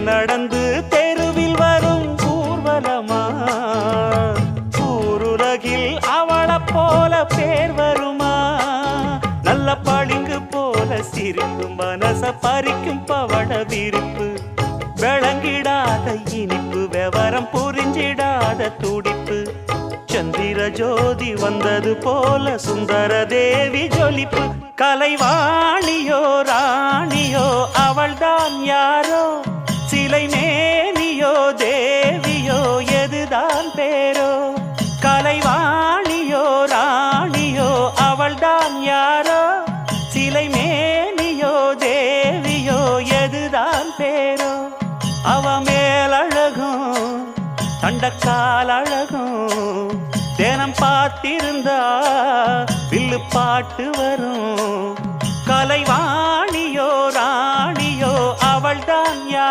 நடந்து தெருவில் வரும் ஊர்வலமா ஊருலகில் அவளை போல பேர் வருமா நல்ல பளிங்கு போல சிரிக்கும் மனச பறிக்கும் பவள விரிப்பு விளங்கிடாத இனிப்பு விவரம் புரிஞ்சிடாத துடிப்பு சந்திர ஜோதி வந்தது போல சுந்தர தேவி ஜொலிப்பு கலைவாணியோ ராணியோ அவள்தான் யாரோ சிலை மேனியோ தேவியோ எதுதான் பேரோ கலைவாணியோ ராணியோ அவள்தான் யாரோ சிலை மேனியோ தேவியோ எதுதான் பேரோ அவ மேலழகும் தண்டக்கால் அழகும் தினம் பார்த்திருந்தா வில்லு பாட்டு வரும் கலைவாணியோ ராணியோ அவள்தான் யார்